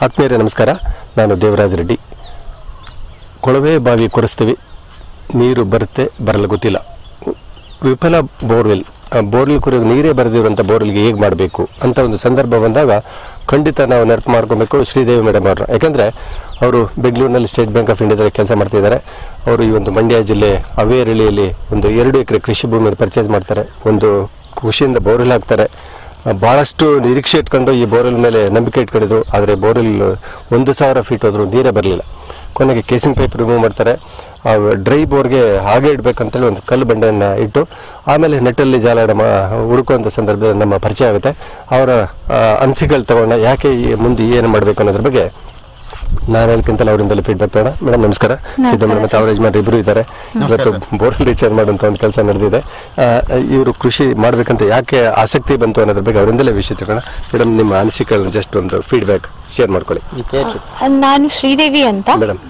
ಆತ್ಮೀಯರೇ ನಮಸ್ಕಾರ. ನಾನು ದೇವರಾಜ್ ರೆಡ್ಡಿ. ಕೊಳವೆ ಬಾವಿ ಕೊರೆಸ್ತೀವಿ, ನೀರು ಬರುತ್ತೆ ಬರಲ್ಲ ಗೊತ್ತಿಲ್ಲ. ವಿಫಲ ಬೋರ್ವೆಲ್ ಕೊರೆಗೆ ನೀರೇ ಬರೆದಿರುವಂಥ ಬೋರ್ವೆಲ್ಗೆ ಹೇಗೆ ಮಾಡಬೇಕು ಅಂತ ಒಂದು ಸಂದರ್ಭ ಬಂದಾಗ ಖಂಡಿತ ನಾವು ನೆನಪು ಮಾಡ್ಕೊಬೇಕು ಶ್ರೀದೇವಿ ಮೇಡಮ್ ಅವರು. ಯಾಕೆಂದರೆ ಅವರು ಬೆಂಗಳೂರಿನಲ್ಲಿ ಸ್ಟೇಟ್ ಬ್ಯಾಂಕ್ ಆಫ್ ಇಂಡಿಯಾದಲ್ಲಿ ಕೆಲಸ ಮಾಡ್ತಿದ್ದಾರೆ. ಅವರು ಈ ಒಂದು ಮಂಡ್ಯ ಜಿಲ್ಲೆ ಅವೇರಳಿಯಲ್ಲಿ ಒಂದು 2 ಎಕರೆ ಕೃಷಿ ಭೂಮಿಯನ್ನು ಪರ್ಚೇಸ್ ಮಾಡ್ತಾರೆ. ಒಂದು ಖುಷಿಯಿಂದ ಬೋರ್ವೆಲ್ ಹಾಕ್ತಾರೆ. ಭಾಳಷ್ಟು ನಿರೀಕ್ಷೆ ಇಟ್ಕೊಂಡು ಈ ಬೋರ್ವೆಲ್ ಮೇಲೆ ನಂಬಿಕೆ ಇಟ್ಕೊಂಡಿದ್ರು. ಆದರೆ ಬೋರ್ವೆಲ್ 1000 ಫೀಟ್ ಹೋದರೂ ನೀರೇ ಬರಲಿಲ್ಲ. ಕೊನೆಗೆ ಕೇಸಿಂಗ್ ಪೈಪ್ ರಿಮೂವ್ ಮಾಡ್ತಾರೆ. ಡ್ರೈ ಬೋರ್ಗೆ ಹಾಗೆ ಇಡಬೇಕಂತೇಳಿ ಒಂದು ಕಲ್ಲು ಬಂಡೆಯನ್ನು ಇಟ್ಟು ಆಮೇಲೆ ನೆಟ್ಟಲ್ಲಿ ಜಾಲಾಡ ಹುಡುಕುವಂಥ ಸಂದರ್ಭದಲ್ಲಿ ನಮ್ಮ ಪರಿಚಯ ಆಗುತ್ತೆ. ಅವರ ಅನಿಸಿಕೆಗಳು ತಗೊಂಡ ಯಾಕೆ ಮುಂದೆ ಏನು ಮಾಡಬೇಕು ಅನ್ನೋದ್ರ ಬಗ್ಗೆ ನಾನು ಹೇಳ್ಕಿಂತಲ್ಲ ಅವರಿಂದಲೇ ಫೀಡ್ಬ್ಯಾಕ್ ತಗೋಣ. ಮೇಡಮ್ ನಮಸ್ಕಾರ. ಸಿದ್ದು ಮೇಡಮ್ ಮತ್ತು ಅವರ ಯಜಮಾನ್ರು ಇಬ್ಬರು ಇದ್ದಾರೆ. ಇವತ್ತು ಬೋರ್ವೆಲ್ ರೀಚಾರ್ಜ್ ಮಾಡುವಂಥ ಒಂದು ಕೆಲಸ ನಡೆದಿದೆ. ಇವರು ಕೃಷಿ ಮಾಡಬೇಕಂತ ಯಾಕೆ ಆಸಕ್ತಿ ಬಂತು ಅನ್ನೋದ್ರ ಬಗ್ಗೆ ಅವರಿಂದಲೇ ವಿಷಯ ತಗೋಣ. ಮೇಡಮ್ ನಿಮ್ಮ ಅನಿಸಿಕೆಗಳನ್ನ ಜಸ್ಟ್ ಒಂದು ಫೀಡ್ಬ್ಯಾಕ್ ಶೇರ್ ಮಾಡ್ಕೊಳ್ಳಿ. ನಾನು ಶ್ರೀದೇವಿ ಅಂತ, madam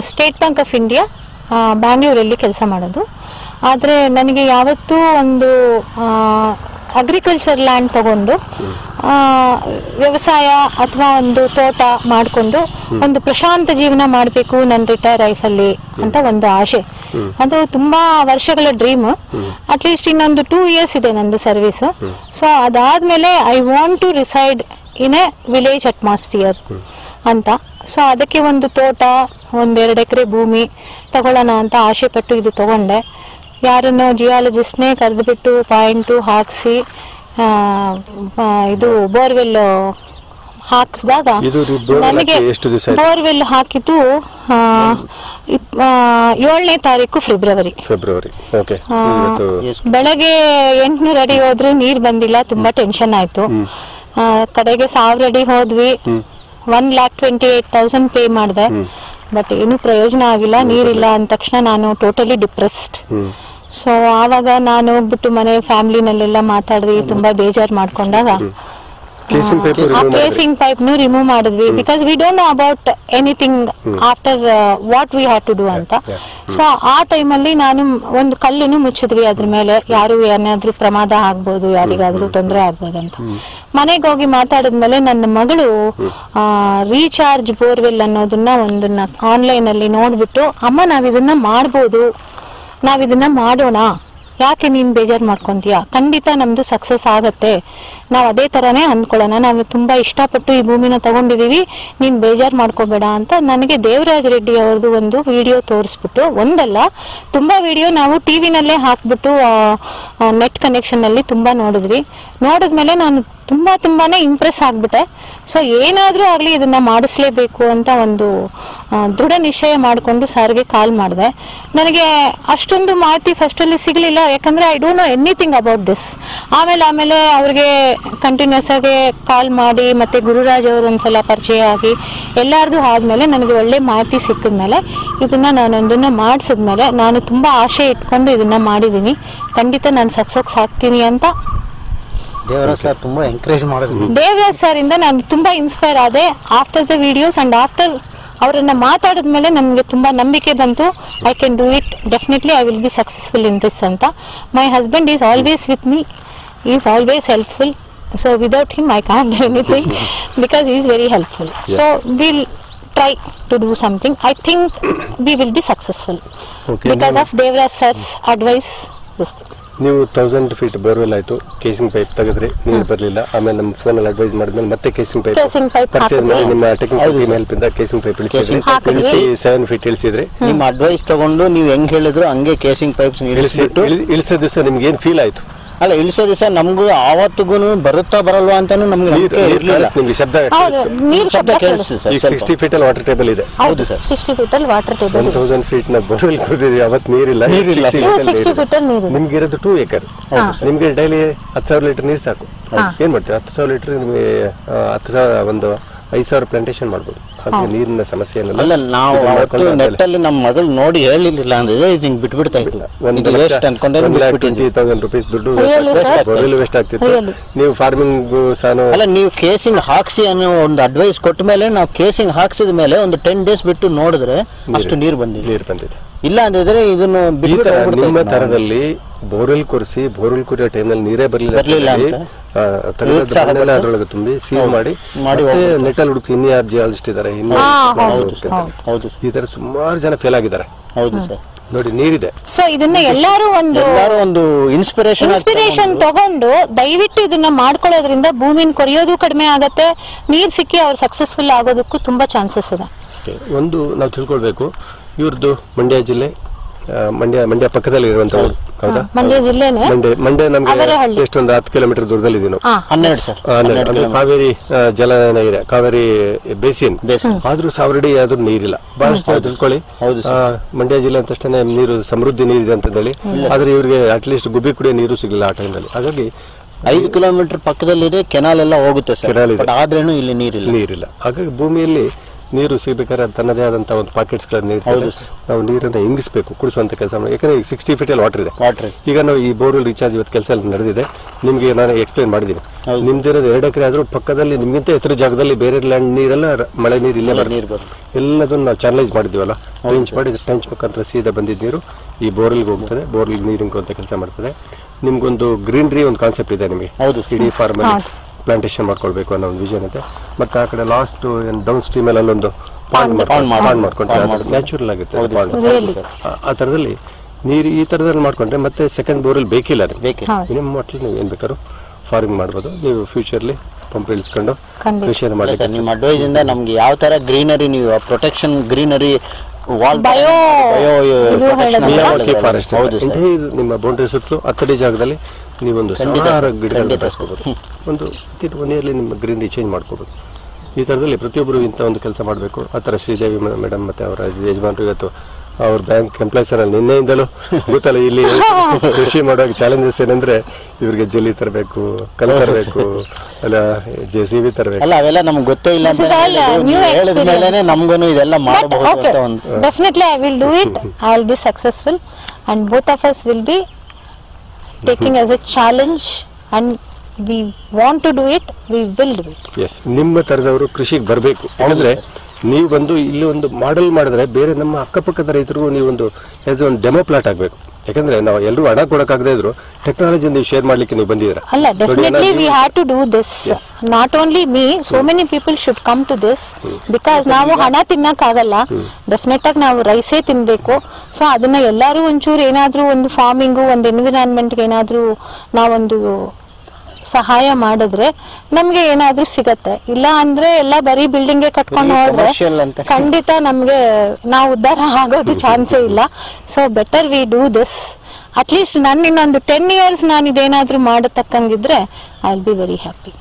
State Bank of India ಬ್ಯಾಂಗ್ಳೂರಲ್ಲಿ ಕೆಲಸ ಮಾಡೋದು. ಆದರೆ ನನಗೆ ಯಾವತ್ತೂ ಒಂದು ಅಗ್ರಿಕಲ್ಚರ್ ಲ್ಯಾಂಡ್ ತಗೊಂಡು ವ್ಯವಸಾಯ ಅಥವಾ ಒಂದು ತೋಟ ಮಾಡಿಕೊಂಡು ಒಂದು ಪ್ರಶಾಂತ ಜೀವನ ಮಾಡಬೇಕು ನನ್ನ ರಿಟೈರ್ ಲೈಫಲ್ಲಿ ಅಂತ ಒಂದು ಆಸೆ. ಅದು ತುಂಬಾ ವರ್ಷಗಳ ಡ್ರೀಮ್. ಅಟ್ಲೀಸ್ಟ್ ಇನ್ನೊಂದು 2 years ಇದೆ ನಂದು ಸರ್ವಿಸ್. ಸೊ ಅದಾದ್ಮೇಲೆ I want to reside in a village atmosphere ಅಂತ. ಸೊ ಅದಕ್ಕೆ ಒಂದು ತೋಟ, 1-2 ಎಕರೆ ಭೂಮಿ ತಗೊಳ್ಳೋಣ ಅಂತ ಆಸೆ ಪಟ್ಟು ಇದು ತಗೊಂಡೆ. ಯಾರನ್ನು ಜಿಯಾಲಜಿಸ್ಟ್ನೇ ಕರೆದುಬಿಟ್ಟು ಪಾಯಿಂಟು ಹಾಕಿಸಿ ಇದು ಬೋರ್ವೆಲ್ ಹಾಕಿಸಿದಾಗ ನನಗೆ ಬೋರ್ವೆಲ್ ಹಾಕಿದ್ದು 7ನೇ ತಾರೀಕು ಫೆಬ್ರವರಿ. ಬೆಳಗ್ಗೆ 800 ಅಡಿ ಹೋದ್ರು ನೀರು ಬಂದಿಲ್ಲ. ತುಂಬಾ ಟೆನ್ಷನ್ ಆಯ್ತು. ಕಡೆಗೆ 1000 ಅಡಿ ಹೋದ್ವಿ. 1,28,000 ಪೇ ಮಾಡಿದೆ. ಬಟ್ ಏನು ಪ್ರಯೋಜನ ಆಗಿಲ್ಲ. ನೀರಿಲ್ಲ ಅಂದ ತಕ್ಷಣ ನಾನು ಟೋಟಲಿ ಡಿಪ್ರೆಸ್ಡ್. ಸೊ ಆವಾಗ ನಾನು ಹೋಗ್ಬಿಟ್ಟು ಮನೆ ಫ್ಯಾಮಿಲಿನಲ್ಲೆಲ್ಲ ಮಾತಾಡಿದ್ವಿ. ತುಂಬಾ ಬೇಜಾರು ಮಾಡ್ಕೊಂಡಾಗ ಕೇಸಿಂಗ್ ಪೈಪ್ ರಿಮೂವ್ ಮಾಡಿದ್ವಿ. Because we don't know about anything after what we have to do ಅಂತ. ಸೊ ಆ ಟೈಮಲ್ಲಿ ನಾನು ಒಂದು ಕಲ್ಲನ್ನು ಮುಚ್ಚಿದ್ವಿ ಅದ್ರ ಮೇಲೆ. ಯಾರು ಏನಾದ್ರೂ ಪ್ರಮಾದ ಆಗ್ಬೋದು, ಯಾರಿಗಾದ್ರೂ ತೊಂದರೆ ಆಗ್ಬೋದು ಅಂತ. ಮನೆಗೆ ಹೋಗಿ ಮಾತಾಡಿದ್ಮೇಲೆ ನನ್ನ ಮಗಳು ರೀಚಾರ್ಜ್ ಬೋರ್ವೆಲ್ ಅನ್ನೋದನ್ನ ಒಂದನ್ನ ಆನ್ಲೈನ್ ಅಲ್ಲಿ ನೋಡ್ಬಿಟ್ಟು, ಅಮ್ಮ ನಾವಿದನ್ನ ಮಾಡ್ಬೋದು, ನಾವಿದನ್ನ ಮಾಡೋಣ, ಯಾಕೆ ನೀನು ಬೇಜಾರು ಮಾಡ್ಕೊಂತೀಯ, ಖಂಡಿತ ನಮ್ದು ಸಕ್ಸಸ್ ಆಗತ್ತೆ, ನಾವು ಅದೇ ಥರನೇ ಅಂದ್ಕೊಳ್ಳೋಣ, ನಾವು ತುಂಬ ಇಷ್ಟಪಟ್ಟು ಈ ಭೂಮಿನ ತಗೊಂಡಿದ್ದೀವಿ, ನೀನು ಬೇಜಾರು ಮಾಡ್ಕೋಬೇಡ ಅಂತ ನನಗೆ ದೇವರಾಜ್ ರೆಡ್ಡಿ ಅವ್ರದ್ದು ಒಂದು ವಿಡಿಯೋ ತೋರಿಸ್ಬಿಟ್ಟು, ಒಂದಲ್ಲ ತುಂಬ ವಿಡಿಯೋ ನಾವು ಟಿವಿನಲ್ಲೇ ಹಾಕ್ಬಿಟ್ಟು ನೆಟ್ ಕನೆಕ್ಷನ್ನಲ್ಲಿ ತುಂಬ ನೋಡಿದ್ಮೇಲೆ ನಾನು ತುಂಬಾನೇ ಇಂಪ್ರೆಸ್ ಆಗ್ಬಿಟ್ಟೆ. ಸೊ ಏನಾದರೂ ಆಗಲಿ ಇದನ್ನ ಮಾಡಿಸ್ಲೇಬೇಕು ಅಂತ ಒಂದು ದೃಢ ನಿಶ್ಚಯ ಮಾಡಿಕೊಂಡು ಸಾರಿಗೆ ಕಾಲ್ ಮಾಡಿದೆ. ನನಗೆ ಅಷ್ಟೊಂದು ಮಾಹಿತಿ ಫಸ್ಟಲ್ಲಿ ಸಿಗಲಿಲ್ಲ, ಯಾಕಂದರೆ I don't know anything about this. ಆಮೇಲೆ ಅವ್ರಿಗೆ ಕಂಟಿನ್ಯೂಸ್ ಆಗಿ ಕಾಲ್ ಮಾಡಿ ಮತ್ತು ಗುರುರಾಜ್ ಅವರು ಒಂದ್ಸಲ ಪರಿಚಯ ಆಗಿ ಎಲ್ಲರದು ಆದಮೇಲೆ ನನಗೆ ಒಳ್ಳೆ ಮಾಹಿತಿ ಸಿಕ್ಕಿದ್ಮೇಲೆ ನಾನೊಂದನ್ನು ಮಾಡಿಸಿದ್ಮೇಲೆ ನಾನು ತುಂಬ ಆಸೆ ಇಟ್ಕೊಂಡು ಇದನ್ನು ಮಾಡಿದ್ದೀನಿ. ಖಂಡಿತ ನಾನು ಸಕ್ಸಸ್ ಆಗ್ತೀನಿ ಅಂತ ದೇವರಾಜ್ ಸರ್ ತುಂಬಾ ಎಂಕರೇಜ್ ಮಾಡಿದ್ರು. ದೇವರಾಜ್ ಸರ್ ಇಂದ ನಾನು ತುಂಬಾ ಇನ್ಸ್ಪೈರ್ ಆದೆ. After the videos and after ಅವರನ್ನ ಮಾತಾಡಿದ್ಮೇಲೆ ನಮಗೆ ತುಂಬಾ ನಂಬಿಕೆ ಬಂತು. I can do it, definitely I will be successful in this ಅಂತ. My husband is always with me, is always helpful. So without him I can't do anything because he is very helpful. So we'll try to do something. I think we will be successful because of Devraj sir's advice. ನೀವು 1000 feet borewell ಆಯ್ತು, casing pipe ತೆಗೆದ್ರಿ, ನೀರು ಬರಲಿಲ್ಲ. ಆಮೇಲೆ ನಮ್ಮ ಫೋನಲ್ಲಿ advice ಮಾಡಿದ್ಮೇಲೆ ಮತ್ತೆ casing pipe purchase ಮಾಡಿ ನಿಮ್ಮ ಟೆಕ್ನಿಕಲ್ ಟೀಮ್ ಹೆಲ್ಪ್ ಇಂದ ಕೇಸಿಂಗ್ ಪೈಪ್ ಇಳಿಸಿ 7 ಫೀಟ್ ಇಳಿಸಿದ್ರಿ. ನಿಮ್ಮ ಅಡ್ವೈಸ್ ತಗೊಂಡು ನೀವು ಹೆಂಗ್ ಹೇಳಿದ್ರು ಹಂಗೆ ಕೇಸಿಂಗ್ ಪೈಪ್ಸ್ ಇಳಿಸೋ ದಿವಸ ನಿಮ್ಗೆ ಏನು ಫೀಲ್ ಆಯ್ತು? ಅಲ್ಲ, ಇಳಿಸೋ ದಿವಸ ನಮಗೂ ಆವತ್ತಿಗೂ ಬರುತ್ತಾ ಬರಲ್ವಾ ಅಂತಾನು ನಮ್ಗೆ ನಿಮ್ಗೆ ಶಬ್ದ ಕೇಳಿಸ್ತದೆ. 60 ಫೀಟ್ ಅಲ್ಲಿ ವಾಟರ್ ಟೇಬಲ್ ಇದೆ. ಹೌದು ಸರ್, 60 ಫೀಟ್ ಅಲ್ಲಿ ವಾಟರ್ ಟೇಬಲ್. 1000 ಫೀಟ್ ನ ಬೋರ್ವೆಲ್ ಕುಡಿದಿದೆ, ಅವತ್ತು ನೀರಿಲ್ಲ. 60 ಫೀಟ್ ಅಲ್ಲಿ ನೀರು. ನಿಮ್ಗೆ ಇರೋದು 2 ಎಕರ್. ನಿಮ್ಗೆ ಡೈಲಿ 10,000 ಲೀಟರ್ ನೀರು ಸಾಕು. ಏನ್ ಮಾಡ್ತೀವಿ? 10,000 ಲೀಟರ್ ನಿಮಗೆ 10,000 ಒಂದು 5,000 ಪ್ಲಾಂಟೇಶನ್ ಮಾಡ್ಬೋದು. ಹಾಗೆ ನೀರಿನ ಸಮಸ್ಯೆ ಅಲ್ಲ. ನಾವು ನೆಟ್ಟಲ್ಲಿ ನಮ್ಮ ಮಗಳು ನೋಡಿ ಹೇಳಿರ್ಲಿಲ್ಲ ಅಂದ್ರೆ ಇದು ಬಿಟ್ಬಿಡ್ತಾ ಇದ್ದಿಲ್ಲ. ವೇಸ್ಟ್ ಅನ್ಕೊಂಡೆ 20,000 ರೂಪೀಸ್ ದುಡ್ಡು ವೇಸ್ಟ್ ಆಗ್ತಿತ್ತು. ನೀವು ಫಾರ್ಮಿಂಗ್ ಅಲ್ಲ, ನೀವು ಕೇಸಿಂಗ್ ಹಾಕ್ಸಿ ಅನ್ನೋ ಒಂದು ಅಡ್ವೈಸ್ ಕೊಟ್ಟ ಮೇಲೆ ನಾವು ಕೇಸಿಂಗ್ ಹಾಕ್ಸಿದ ಮೇಲೆ ಒಂದು 10 days ಬಿಟ್ಟು ನೋಡಿದ್ರೆ ಅಷ್ಟು ನೀರು ಬಂದಿದೆ. ಇಲ್ಲ ಅಂದಿದ್ರೆ ಇದನ್ನು ಈ ತರ ನಿಮ್ಮ ತರದಲ್ಲಿ ಬೋರ್ವೆಲ್ ಕೊರೆಸಿ ಬೋರ್ವೆಲ್ ಕೊರಿಯೋ ಟೈಮ್ನಲ್ಲಿ ನೀರೇ ಬರಲಿಲ್ಲ ಅದರೊಳಗೆ ತುಂಬಿ ಸೀಲ್ ಮಾಡಿ ನೆಟ್ಟಲ್ಲಿ ಹುಡುಕಿ ಇನ್ನೂ ಯಾರು ಜಿಯಾಲಜಿಸ್ಟ್ ಇದ್ದಾರೆ ಈ ತರ ಸುಮಾರು ಜನ ಫೇಲ್ ಆಗಿದ್ದಾರೆ. ಹೌದು ಸರ್, ನೋಡಿ ನೀರಿದೆ. ಸೊ ಇದನ್ನ ಎಲ್ಲರೂ ಒಂದು ಇನ್ಸ್ಪಿರೇಷನ್ ತಗೊಂಡು ದಯವಿಟ್ಟು ಇದನ್ನ ಮಾಡ್ಕೊಳ್ಳೋದ್ರಿಂದ ಭೂಮಿನ ಕೊರೆಯೋದು ಕಡಿಮೆ ಆಗತ್ತೆ, ನೀರ್ ಸಿಕ್ಕಿ ಅವ್ರು ಸಕ್ಸಸ್ಫುಲ್ ಆಗೋದಕ್ಕೂ ತುಂಬಾ ಚಾನ್ಸಸ್ ಇದೆ. ಒಂದು ನಾವು ತಿಳ್ಕೊಳ್ಬೇಕು, ಇವ್ರದ್ದು ಮಂಡ್ಯ ಜಿಲ್ಲೆ, ಮಂಡ್ಯ ಪಕ್ಕದಲ್ಲಿ ಇರುವಂತ ಊರು, ಹೌದಾ? ಮಂಡ್ಯ ಜಿಲ್ಲೆನೇ. ಮಂಡ್ಯ ನಮ್ಗೆ ಎಷ್ಟೊಂದು 10 ಕಿಲೋಮೀಟರ್ ದೂರದಲ್ಲಿ ಇದೀವಿ ನಾವು. 12 ಕಾವೇರಿ ಜಲನಯನ ಇದೆ, ಕಾವೇರಿ ಬೇಸಿನ್. ಆದ್ರೂ 1000 ಅಡಿ ಆದ್ರೂ ನೀರಿಲ್ಲ. ಬಹಳಷ್ಟು ತಿಳ್ಕೊಳ್ಳಿ, ಮಂಡ್ಯ ಜಿಲ್ಲೆ ಅಂತ ತಕ್ಷಣ ನೀರು ಸಮೃದ್ಧಿ ನೀರಿದೆ ಅಂತ ಹೇಳಿ, ಆದ್ರೆ ಇವ್ರಿಗೆ ಅಟ್ಲೀಸ್ಟ್ ಗುಬ್ಬಿ ಕುಡಿಯೋ ನೀರು ಸಿಗಲಿಲ್ಲ ಆ ಟೈಮಲ್ಲಿ. ಹಾಗಾಗಿ 5 ಕಿಲೋಮೀಟರ್ ಪಕ್ಕದಲ್ಲಿದೆ ಕೆನಾಲ್ ಎಲ್ಲ ಹೋಗುತ್ತೆ ಸರ್, ಆದ್ರೇನು ಇಲ್ಲಿ ನೀರಿಲ್ಲ. ಹಾಗಾಗಿ ಭೂಮಿಯಲ್ಲಿ ನೀರು ಸಿಗಬೇಕಾದ್ರೆ ತನ್ನದೇ ಆದಂತಹ ಒಂದು ಪಾಕೆಟ್ಸ್ ಗಳನ್ನ ನಾವು ನೀರನ್ನ ಇಂಗಿಸಬೇಕು, ಕುಡಿಸುವಂತ ಕೆಲಸ ಮಾಡಿ. ಯಾಕಂದ್ರೆ 60 feet ವಾಟರ್ ಇದೆ. ಈಗ ನಾವು ಈ ಬೋರ್ವೆಲ್ ರೀಚಾರ್ಜ್ ಇವತ್ತು ಕೆಲಸ ಎಲ್ಲ ನಡೆದಿದೆ, ನಿಮ್ಗೆ ನಾನು ಎಕ್ಸ್ಪ್ಲೈನ್ ಮಾಡಿದ್ದೀನಿ. ನಿಮ್ದಿರೋದು 2 ಎಕರೆ ಆದ್ರೂ ಪಕ್ಕದಲ್ಲಿ ನಿಮ್ಗಿಂತ ಎತ್ತರ ಜಾಗದಲ್ಲಿ ಬೇರೆ ಲ್ಯಾಂಡ್ ನೀರೆಲ್ಲ ಮಳೆ ನೀರು ಇಲ್ಲೇ ಬರುತ್ತೆ. ಎಲ್ಲದನ್ನು ನಾವು ಚಾನಲೈಸ್ ಮಾಡಿದೀವಲ್ಲ, ಟ್ರೆಂಚ್ ಮುಖಾಂತರ ಸೀದಾ ಬಂದಿದ್ದ ನೀರು ಈ ಬೋರ್ವೆಲ್ಗೆ ಹೋಗ್ತದೆ, ಬೋರ್ವೆಲ್ ನೀರು ಇಂಗುವಂತ ಕೆಲಸ ಮಾಡ್ತದೆ. ನಿಮ್ಗೊಂದು ಗ್ರೀನರಿ ಒಂದು ಕಾನ್ಸೆಪ್ಟ್ ಇದೆ ನಿಮಗೆ, ಇಡೀ ಫಾರ್ಮ್ ಪ್ಲಾಂಟೇಶನ್ ಮಾಡ್ಕೊಳ್ಬೇಕು ಅನ್ನೋ ಒಂದು ವಿಷನ್ ಇದೆ. ಮತ್ತೆ ಆ ಕಡೆ ಲಾಸ್ಟ್ ಡೌನ್ ಸ್ಟ್ರೀಮ್ ಅಲ್ಲಿ ಒಂದು ಪಾಂಡ್ ಮಾಡ್ಕೊಂಡ್ರೆ ನ್ಯಾಚುರಲ್ ಆಗುತ್ತೆ ಆ ತರದಲ್ಲಿ ನೀರು. ಈ ತರದಲ್ಲಿ ಮಾಡ್ಕೊಂಡ್ರೆ ಮತ್ತೆ ಸೆಕೆಂಡ್ ಬೋರ್ವೆಲ್ ಬೇಕಿಲ್ಲ ಮಿನಿಮಮ್ ಮಟ್ಲಿ ನೀವು ಏನ್ ಬೇಕಾದ್ರೂ ಫಾರ್ಮಿಂಗ್ ಮಾಡ್ಬೋದು. ನೀವು ಫ್ಯೂಚರ್ಲಿ ಪಂಪ್ ಇಳಿಸ್ಕೊಂಡು ಕೃಷಿಯನ್ನು ಮಾಡಿ. ನಿಮ್ಮ ಅಡ್ವೈಸ್ ಇಂದ ನಮ್ಗೆ ಯಾವ ತರ ಗ್ರೀನರಿ, ನೀವು ಪ್ರೊಟೆಕ್ಷನ್ ಗ್ರೀನರಿ ಫಾರೆಸ್ಟ್ ನಿಮ್ಮ ಬೌಂಡ್ರಿ ಸುತ್ತಲೂ 10 ಅಡಿ ಜಾಗದಲ್ಲಿ ನೀವೊಂದು ಸಾವಿರಾರು ಗಿಡಗಳನ್ನ ಬೆಳೆಸ್ಕೋಬಹುದು. ಒಂದು ನಿಯರ್ಲಿ ನಿಮ್ಮ ಗ್ರೀನರಿ ಚೇಂಜ್ ಮಾಡ್ಕೋಬಹುದು. ಈ ಥರದಲ್ಲಿ ಪ್ರತಿಯೊಬ್ಬರು ಇಂಥ ಒಂದು ಕೆಲಸ ಮಾಡಬೇಕು. ಆ ಥರ ಶ್ರೀದೇವಿ ಮೇಡಮ್ ಮತ್ತು ಅವರ ಯಜಮಾನರು ಇವತ್ತು ಅವ್ರ ಬ್ಯಾಂಕ್ ಎಂಪ್ಲಾಯ್ಸ್ ಅಲ್ಲಿ ನಿನ್ನೆಯಿಂದಲೂ ಗೊತ್ತಲ್ಲ, ಇಲ್ಲಿ ಕೃಷಿ ಮಾಡುವಾಗ ಚಾಲೆಂಜಸ್ ಏನಂದ್ರೆ ಇವ್ರಿಗೆ ಜಲ್ಲಿ ತರಬೇಕು, ಕಲ್ಲು ತರಬೇಕು, ಅಲ್ಲ JCB ತರಬೇಕು. ಅಲ್ಲ ಅವೆಲ್ಲ ನಮ್ಗೆ ಗೊತ್ತೇ ಇಲ್ಲ ಅಂತ ಹೇಳಿದ್ಮೇಲೆ ನಮಗೂ ಇದೆಲ್ಲ ಮಾಡಬಹುದು. Definitely I will do it, I will be successful and both of us will be taking as a challenge and we want to do it, we will do it. Yes, ನಿಮ್ಮ ತರದವರು ಕೃಷಿಗೆ ಬರಬೇಕು. ಯಾಕಂದ್ರೆ ನೀವು ಬಂದು ಇಲ್ಲಿ ಒಂದು ಮಾಡೆಲ್ ಮಾಡಿದ್ರೆ ಬೇರೆ ನಮ್ಮ ಅಕ್ಕಪಕ್ಕದ ರೈತರಿಗೂ ನೀವು ಒಂದು ಆಸ್ ಒಂದು ಡೆಮೋ ಪ್ಲಾಟ್ ಆಗಬೇಕು. ಯಾಕಂದ್ರೆ ನಾವು ಎಲ್ಲರೂ ಹಣ ಕೊಡಕ್ಕಾಗದೇ ಇದ್ರು ಟೆಕ್ನಾಲಜಿ ನೀವು ಶೇರ್ ಮಾಡ್ಲಿಕ್ಕೆ ನೀವು ಬಂದಿದ್ದೀರಾ. ಅಲ್ಲ, definitely we have to do this. Not only me, so many people should come to this because ನಾವು ಹಣ ತಿನ್ನಕ್ಕಾಗಲ್ಲ, ಡೆಫಿನೆಟ್ ಆಗಿ ನಾವು ರೈಸೇ ತಿನ್ಬೇಕು. ಸೊ ಅದನ್ನ ಎಲ್ಲರೂ ಒಂಚೂರು ಏನಾದ್ರೂ ಒಂದು ಫಾರ್ಮಿಂಗು, ಒಂದು ಎನ್ವಿರಾನ್ಮೆಂಟ್ಗೆ ಏನಾದ್ರೂ ನಾವೊಂದು ಸಹಾಯ ಮಾಡಿದ್ರೆ ನಮ್ಗೆ ಏನಾದ್ರೂ ಸಿಗತ್ತೆ. ಇಲ್ಲ ಅಂದ್ರೆ ಎಲ್ಲ ಬರೀ ಬಿಲ್ಡಿಂಗ್ ಕಟ್ಕೊಂಡು ಹೋದ್ರೆ ಖಂಡಿತ ನಮ್ಗೆ ನಾವು ಉದ್ಧಾರ ಆಗೋದು ಚಾನ್ಸೇ ಇಲ್ಲ. So better we do this. At least ನಾನು ಇನ್ನೊಂದು 10 years ನಾನು ಇದೇನಾದ್ರೂ ಮಾಡತಕ್ಕಂಗಿದ್ರೆ I will be very happy.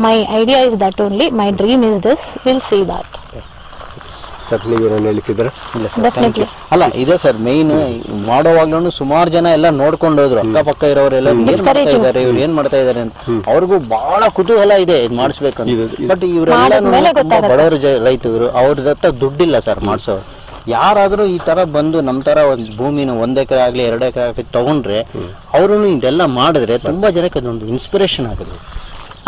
My idea is that only, my dream is this, will see that. ಅಲ್ಲ ಇದೆ ಸರ್, ಮೇನ್ ಮಾಡೋವಾಗ್ಲೂ ಸುಮಾರು ಜನ ಎಲ್ಲ ನೋಡ್ಕೊಂಡು ಹೋದ್ರು, ಅಕ್ಕಪಕ್ಕ ಇರೋರೆಲ್ಲ ಇವ್ರು ಏನ್ ಮಾಡ್ತಾ ಇದಾರೆ ಅಂತ. ಅವ್ರಿಗೂ ಬಹಳ ಕುತೂಹಲ ಇದೆ ಇದು ಮಾಡಿಸ್ಬೇಕಂತ. ಬಟ್ ಇವರೆಲ್ಲ ಬಡವರು ರೈತರು, ಅವ್ರದತ್ತ ದುಡ್ಡಿಲ್ಲ ಸರ್ ಮಾಡಿಸೋರು. ಯಾರಾದ್ರೂ ಈ ತರ ಬಂದು ನಮ್ ತರ ಒಂದು ಭೂಮಿನ 1 ಎಕರೆ ಆಗ್ಲಿ 2 ಎಕರೆ ಆಗ್ಲಿ ತಗೊಂಡ್ರೆ ಅವರು ಇದೆಲ್ಲ ಮಾಡಿದ್ರೆ ತುಂಬಾ ಜನಕ್ಕೆ ಅದೊಂದು ಇನ್ಸ್ಪಿರೇಷನ್ ಆಗುತ್ತೆ.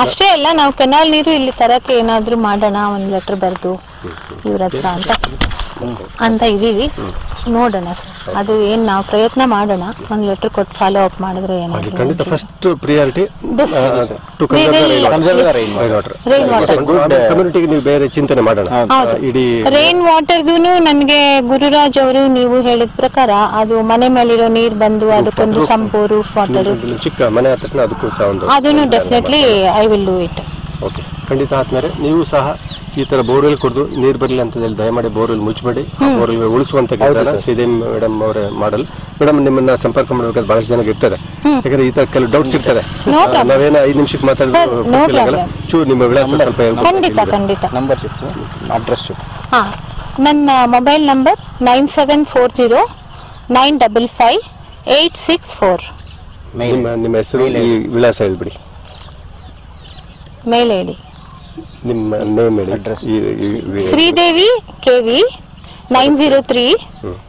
ಅಷ್ಟೇ ಅಲ್ಲ, ನಾವು ಕೆನಾಲ್ ನೀರು ಇಲ್ಲಿ ತರಕ್ಕೆ ಏನಾದ್ರೂ ಮಾಡೋಣ, ಒಂದು ಲೆಟರ್ ಬರೆದು ಇವ್ರ ಹತ್ರ ಅಂತ ಇದೀವಿ. ನೋಡೋಣ ಸರ್, ಅದು ಏನ್ ನಾವು ಪ್ರಯತ್ನ ಮಾಡೋಣ. ಒಂದು ಲೆಟರ್ ಕೊಟ್ಟು ಫಾಲೋ ಅಪ್ ಮಾಡಿದ್ರೆ ಖಂಡಿತ ಫಸ್ಟ್ ಪ್ರಿಯಾರಿಟಿ ಕಮ್ಯುನಿಟಿಗೆ ನೀವು ಬೇರೆ ಚಿಂತನೆ ಮಾಡೋಣ. ರೈನ್ ವಾಟರ್ದೂನು ನನಗೆ ಗುರುರಾಜ್ ಅವರು ನೀವು ಹೇಳಿದ ಪ್ರಕಾರ ಅದು ಮನೆ ಮೇಲಿರೋ ನೀರ್ ಬಂದು ಅದಕ್ಕೊಂದು ಸಂಪು ರೂಫ್ ವಾಟರ್ ಚಿಕ್ಕ ಮನೆ ತಕ್ಷಣ ಅದಕ್ಕೂ ಅದನ್ನು definitely I will do it. Okay, ಖಂಡಿತ ಆದ್ಮೇಲೆ ನೀವು ಸಹ ಈ ತರ ಬೋರ್ವೆಲ್ ಕೊಡ್ದು ನೀರು ಬರಲಿ ಅಂತ ಹೇಳಿ ದಯಮಾಡಿ ಬೋರ್ವೆಲ್ ಮುಚ್ಚಬೇಡಿ. ಬೋರ್ವೆಲ್ ಉಳಿಸುವಂತ ಕೆಲಸ ಶ್ರೀದೇವಿ ಮೇಡಮ್ ಅವರ ಮಾಡಲ್. ಮೇಡಮ್ ನಿಮ್ಮನ್ನ ಸಂಪರ್ಕ ಮಾಡಬೇಕಾದ್ರೆ ಬಹಳಷ್ಟು ಜನಕ್ಕೆ ಇರ್ತದೆ, ಯಾಕಂದ್ರೆ ಈ ತರ ಕೆಲವು ಡೌಟ್ಸ್ ಇರ್ತದೆ. ನಾವೇನೋ 5 ನಿಮಿಷಕ್ಕೆ ಮಾತಾಡಿದ್ರೆ ಚೂರು ನಿಮ್ಮ ವಿಳಾಸ ಸ್ವಲ್ಪ ಖಂಡಿತ ನಂಬರ್ ಅಡ್ರೆಸ್. ನನ್ನ ಮೊಬೈಲ್ ನಂಬರ್ 9740955864. ನಿಮ್ಮ ಹೆಸರು, ವಿಳಾಸ ಹೇಳ್ಬಿಡಿ, ಮೇಲ್ ಐಡಿ, ನಿಮ್ಮ ನೇಮ್ ಹೇಳಿ. Sridevi KV 903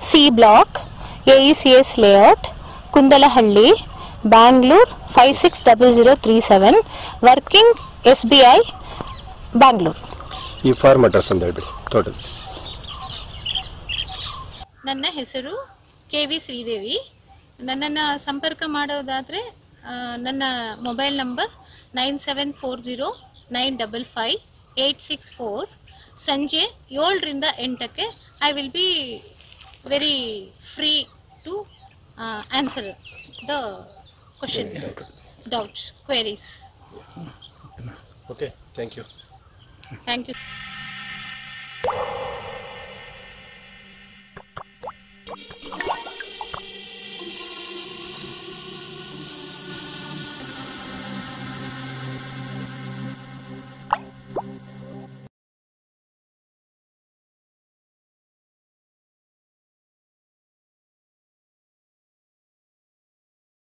C block AECS layout Kundalahalli Bangalore 560037 working SBI Bangalore. ಈ ಫಾರ್ಮ್ ಅಡ್ರೆಸ್ ಅಂತ ಹೇಳ್ಬಿಡಿ ಟೋಟಲ್. ನನ್ನ ಹೆಸರು KV ಶ್ರೀದೇವಿ. ನನ್ನನ್ನು ಸಂಪರ್ಕ ಮಾಡೋದಾದರೆ ನನ್ನ ಮೊಬೈಲ್ ನಂಬರ್ 9740955864. ಸಂಜೆ 7ರಿಂದ 8ಕ್ಕೆ I will be very free to answer the questions, doubts, queries. Okay, thank you. Thank you.